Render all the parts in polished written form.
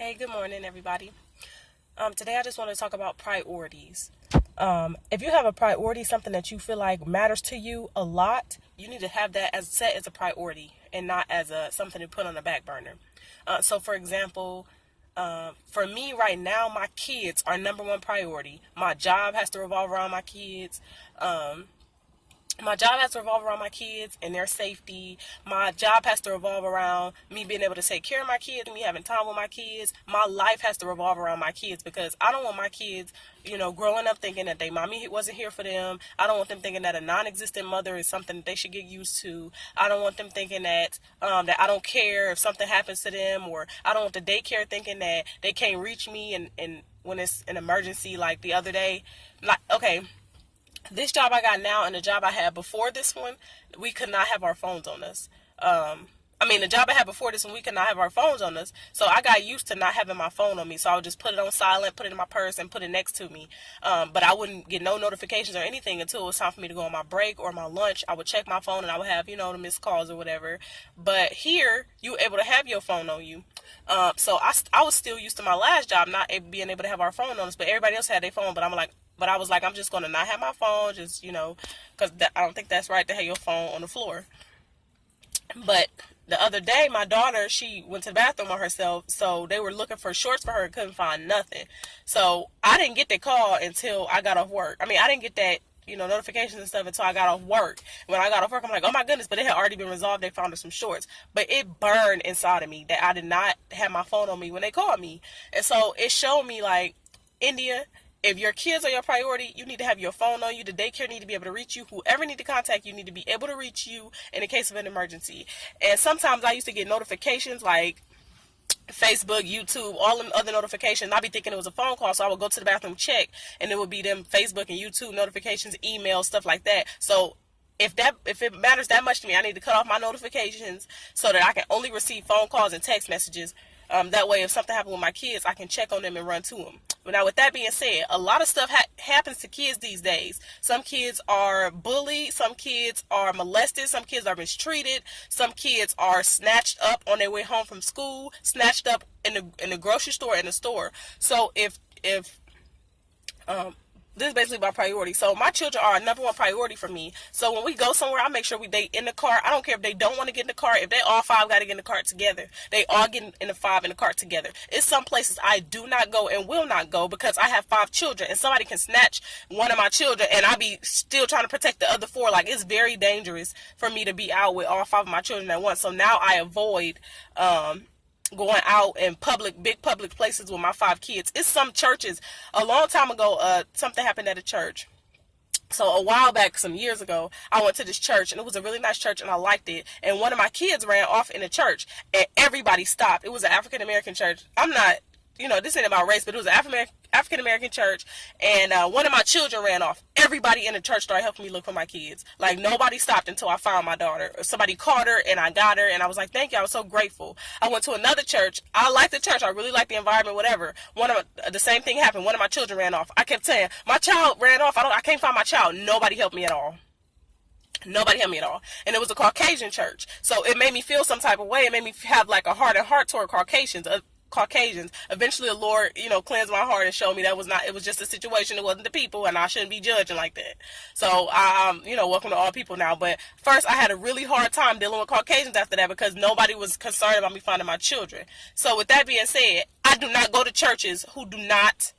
Hey, good morning, everybody. Today I just want to talk about priorities. If you have a priority, something that you feel like matters to you a lot, you need to have that as set as a priority and not as a something to put on the back burner. So, for example, for me right now, my kids are number one priority. My job has to revolve around my kids. My job has to revolve around my kids and their safety. My job has to revolve around me being able to take care of my kids and me having time with my kids. My life has to revolve around my kids because I don't want my kids, growing up thinking that their mommy wasn't here for them. I don't want them thinking that a non-existent mother is something that they should get used to. I don't want them thinking that I don't care if something happens to them, or I don't want the daycare thinking that they can't reach me and when it's an emergency like the other day. Like, okay, this job I got now and the job I had before this one, we could not have our phones on us. The job I had before this one, we could not have our phones on us. So I got used to not having my phone on me. So I would just put it on silent, put it in my purse, and put it next to me. But I wouldn't get no notifications or anything until it was time for me to go on my break or my lunch. I would check my phone and I would have, the missed calls or whatever. But here, you were able to have your phone on you. So I was still used to my last job, not being able to have our phone on us. But everybody else had their phone. But I was like, I'm just going to not have my phone, just, because I don't think that's right to have your phone on the floor. But the other day, my daughter, she went to the bathroom on herself, so they were looking for shorts for her and couldn't find nothing. So I didn't get the call until I got off work. I didn't get that, notifications and stuff until I got off work. When I got off work, I'm like, oh my goodness, but it had already been resolved. They found her some shorts. But it burned inside of me that I did not have my phone on me when they called me. And so it showed me, like, India, if your kids are your priority, you need to have your phone on you. The daycare need to be able to reach you. Whoever need to contact you need to be able to reach you in the case of an emergency. And sometimes I used to get notifications like Facebook, YouTube, all them other notifications. I'd be thinking it was a phone call, so I would go to the bathroom, check, and it would be them Facebook and YouTube notifications, emails, stuff like that. So if it matters that much to me, I need to cut off my notifications so that I can only receive phone calls and text messages. That way, if something happens with my kids, I can check on them and run to them. But now, with that being said, a lot of stuff happens to kids these days. Some kids are bullied. Some kids are molested. Some kids are mistreated. Some kids are snatched up on their way home from school, snatched up in the grocery store, in the store. So if this is basically my priority. So my children are a number one priority for me. So when we go somewhere, I make sure they in the car. I don't care if they don't want to get in the car. If they all five got to get in the car together, they all get in the five in the car together. It's some places I do not go and will not go because I have five children and somebody can snatch one of my children and I be still trying to protect the other four. Like, it's very dangerous for me to be out with all five of my children at once. So now I avoid going out in big public places with my five kids. It's some churches. A long time ago, something happened at a church. So a while back, some years ago, I went to this church and it was a really nice church and I liked it. And one of my kids ran off in the church and everybody stopped. It was an African American church. I'm not, this ain't about race, but it was an African American church, and one of my children ran off. Everybody in the church started helping me look for my kids. Like, nobody stopped until I found my daughter. Somebody caught her and I got her, and I was like, thank you. I was so grateful. I went to another church. I like the church. I really like the environment, whatever. The same thing happened. One of my children ran off. I kept saying, my child ran off. I can't find my child. Nobody helped me at all. Nobody helped me at all. And it was a Caucasian church. So it made me feel some type of way. It made me have like a heart and heart toward Caucasians. Eventually the Lord, cleansed my heart and showed me it was just a situation. It wasn't the people, and I shouldn't be judging like that. So welcome to all people now. But first I had a really hard time dealing with Caucasians after that because nobody was concerned about me finding my children. So with that being said, I do not go to churches who do not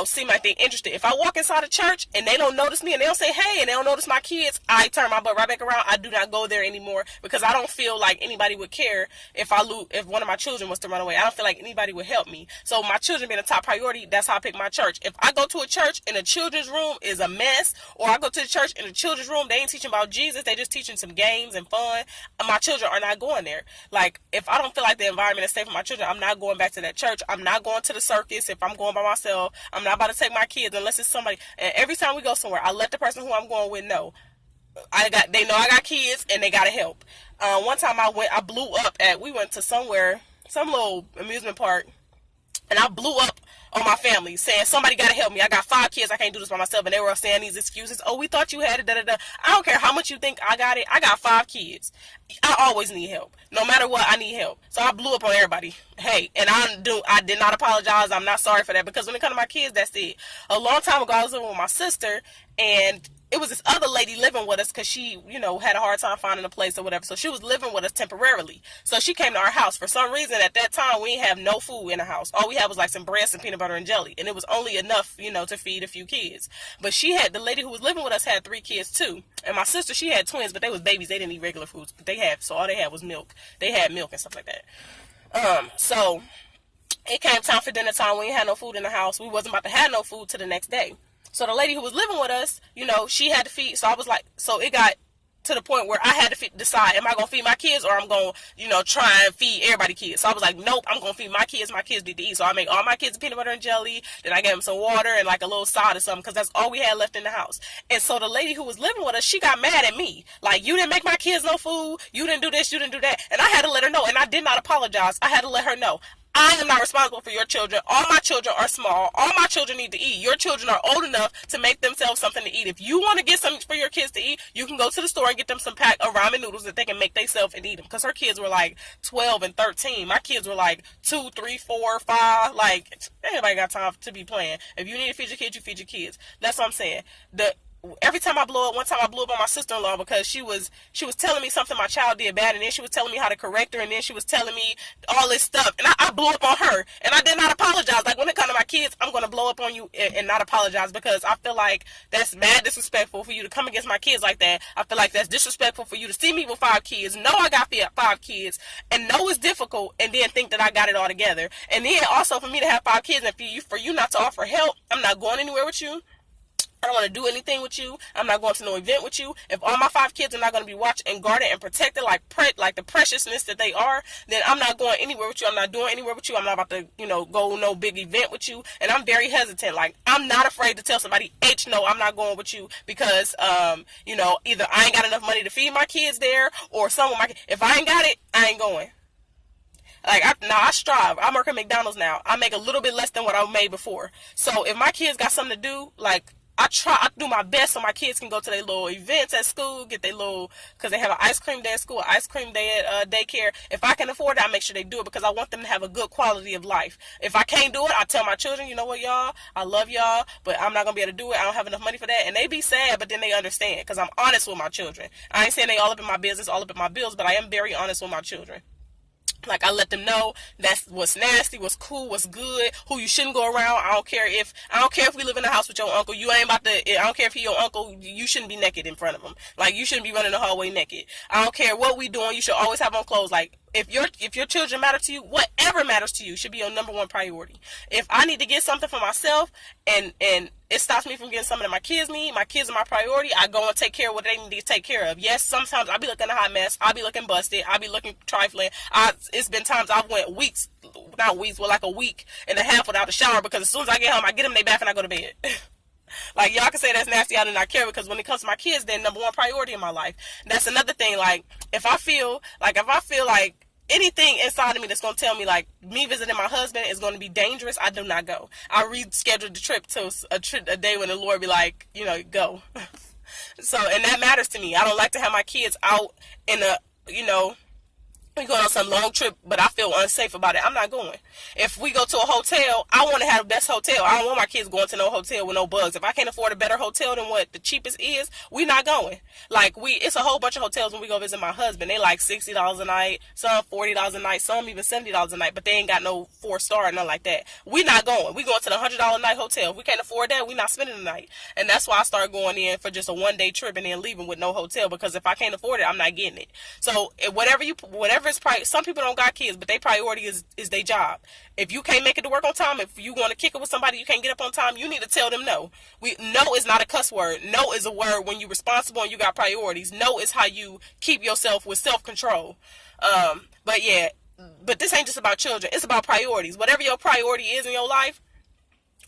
seem like they're interested. If I walk inside a church and they don't notice me and they don't say hey and they don't notice my kids, I turn my butt right back around. I do not go there anymore because I don't feel like anybody would care if one of my children was to run away. I don't feel like anybody would help me. So my children being a top priority, that's how I pick my church. If I go to a church and the children's room is a mess, or I go to the church and the children's room, they ain't teaching about Jesus, they just teaching some games and fun, my children are not going there. Like, if I don't feel like the environment is safe for my children, I'm not going back to that church. I'm not going to the circus if I'm going by myself. I'm not about to take my kids unless it's somebody. And every time we go somewhere, I let the person who I'm going with know. They know I got kids and they gotta help. One time we went to somewhere, some little amusement park, And I blew up on my family saying, somebody got to help me. I got 5 kids. I can't do this by myself. And they were saying these excuses. Oh, we thought you had it. Da, da, da. I don't care how much you think I got it. I got 5 kids. I always need help. No matter what, I need help. So I blew up on everybody. Hey, and I did not apologize. I'm not sorry for that, because when it comes to my kids, that's it. A long time ago, I was living with my sister, and it was this other lady living with us because she, had a hard time finding a place or whatever. So she was living with us temporarily. So she came to our house. For some reason, at that time, we didn't have no food in the house. All we had was like some bread, some peanut butter, and jelly. And it was only enough, to feed a few kids. But the lady who was living with us had 3 kids too. And my sister, she had twins, but they was babies. They didn't eat regular foods. But so all they had was milk. They had milk and stuff like that. So it came time for dinner time. We didn't have no food in the house. We wasn't about to have no food till the next day. So the lady who was living with us, she had to feed. So I was like, so it got to the point where I had to decide, am I going to feed my kids, or I'm going to, try and feed everybody kids. So I was like, nope, I'm going to feed my kids. My kids need to eat. So I make all my kids peanut butter and jelly. Then I gave them some water and like a little side or something, because that's all we had left in the house. And so the lady who was living with us, she got mad at me. Like, you didn't make my kids no food. You didn't do this. You didn't do that. And I had to let her know. And I did not apologize. I had to let her know. I am not responsible for your children. All my children are small. All my children need to eat. Your children are old enough to make themselves something to eat. If you want to get something for your kids to eat, you can go to the store and get them some pack of ramen noodles that they can make themselves and eat them. Because her kids were like 12 and 13. My kids were like 2, 3, 4, 5. Like, everybody got time to be playing. If you need to feed your kids, you feed your kids. That's what I'm saying. Every time I blow up, one time I blew up on my sister-in-law because she was telling me something my child did bad, and then she was telling me how to correct her, and then she was telling me all this stuff, and I blew up on her, and I did not apologize. Like, when it comes to my kids, I'm going to blow up on you and not apologize, because I feel like that's mad disrespectful for you to come against my kids like that. I feel like that's disrespectful for you to see me with 5 kids, know I got 5 kids, and know it's difficult, and then think that I got it all together. And then also for me to have 5 kids, and for you not to offer help, I'm not going anywhere with you. I don't want to do anything with you. I'm not going to no event with you. If all my 5 kids are not going to be watched and guarded and protected like the preciousness that they are, then I'm not going anywhere with you. I'm not doing anywhere with you. I'm not about to, go no big event with you. And I'm very hesitant. Like, I'm not afraid to tell somebody, no, I'm not going with you, because, either I ain't got enough money to feed my kids there, or if I ain't got it, I ain't going. Like, I strive. I work at McDonald's now. I make a little bit less than what I made before. So if my kids got something to do, like, I do my best so my kids can go to their little events at school, get their little, because they have an ice cream day at school, ice cream day at daycare. If I can afford it, I make sure they do it, because I want them to have a good quality of life. If I can't do it, I tell my children, you know what, y'all, I love y'all, but I'm not going to be able to do it. I don't have enough money for that. And they be sad, but then they understand, because I'm honest with my children. I ain't saying they all up in my business, all up in my bills, but I am very honest with my children. Like, I let them know that's what's nasty, what's cool, what's good, who you shouldn't go around. I don't care if we live in a house with your uncle. You ain't about to, I don't care if he your uncle, you shouldn't be naked in front of him. Like, you shouldn't be running the hallway naked. I don't care what we doing, you should always have on clothes. Like, if your children matter to you, whatever matters to you should be your number one priority. If I need to get something for myself, and it stops me from getting something that my kids need, my kids are my priority, I go and take care of what they need to take care of. Yes, sometimes I'll be looking a hot mess, I'll be looking busted, I'll be looking trifling. It's been times I've went like a week and a half without a shower, because as soon as I get home, I get them in their bath and I go to bed. Like, y'all can say that's nasty, I do not care, because when it comes to my kids, they're number one priority in my life. That's another thing. Like, if I feel like anything inside of me that's going to tell me, like, me visiting my husband is going to be dangerous, I do not go. I reschedule the trip to a day when the Lord be like, go. So, and that matters to me. I don't like to have my kids out in we going on some long trip, but I feel unsafe about it. I'm not going. If we go to a hotel, I want to have the best hotel. I don't want my kids going to no hotel with no bugs. If I can't afford a better hotel than what the cheapest is, we not going. Like, it's a whole bunch of hotels when we go visit my husband. They like $60 a night, some $40 a night, some even $70 a night, but they ain't got no 4-star or nothing like that. We not going. We going to the $100 a night hotel. If we can't afford that, we not spending the night. And that's why I start going in for just a one-day trip and then leaving with no hotel, because if I can't afford it, I'm not getting it. So whatever is some people don't got kids, but their priority is their job. If you can't make it to work on time, if you want to kick it with somebody, you can't get up on time, you need to tell them no. No is not a cuss word. No is a word when you're responsible and you got priorities. No is how you keep yourself with self-control. But this ain't just about children. It's about priorities. Whatever your priority is in your life,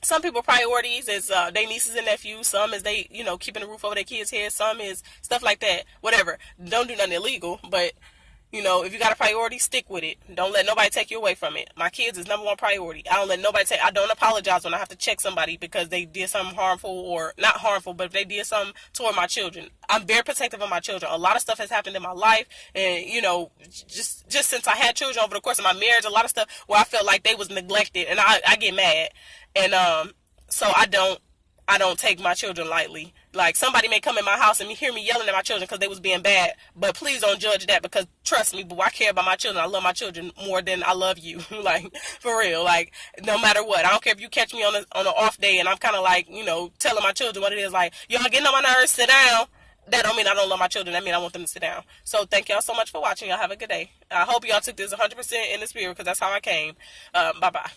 some people priorities is their nieces and nephews. Some is they, keeping the roof over their kids' heads. Some is stuff like that. Whatever. Don't do nothing illegal, but You know, if you got a priority, stick with it. Don't let nobody take you away from it. My kids is number one priority. I don't let nobody take. I don't apologize when I have to check somebody because they did something harmful, or not harmful, but if they did something toward my children. I'm very protective of my children. A lot of stuff has happened in my life, and you know, just since I had children over the course of my marriage, a lot of stuff where I felt like they was neglected, and I get mad, and so I don't take my children lightly. Like, somebody may come in my house and hear me yelling at my children because they was being bad, but please don't judge that, because trust me, but I care about my children. I love my children more than I love you. Like, for real. Like, no matter what. I don't care if you catch me on an off day and I'm kind of like, you know, telling my children what it is. Like, y'all getting on my nerves, sit down. That don't mean I don't love my children. That mean I want them to sit down. So thank y'all so much for watching. Y'all have a good day. I hope y'all took this 100% in the spirit, because that's how I came. Bye-bye.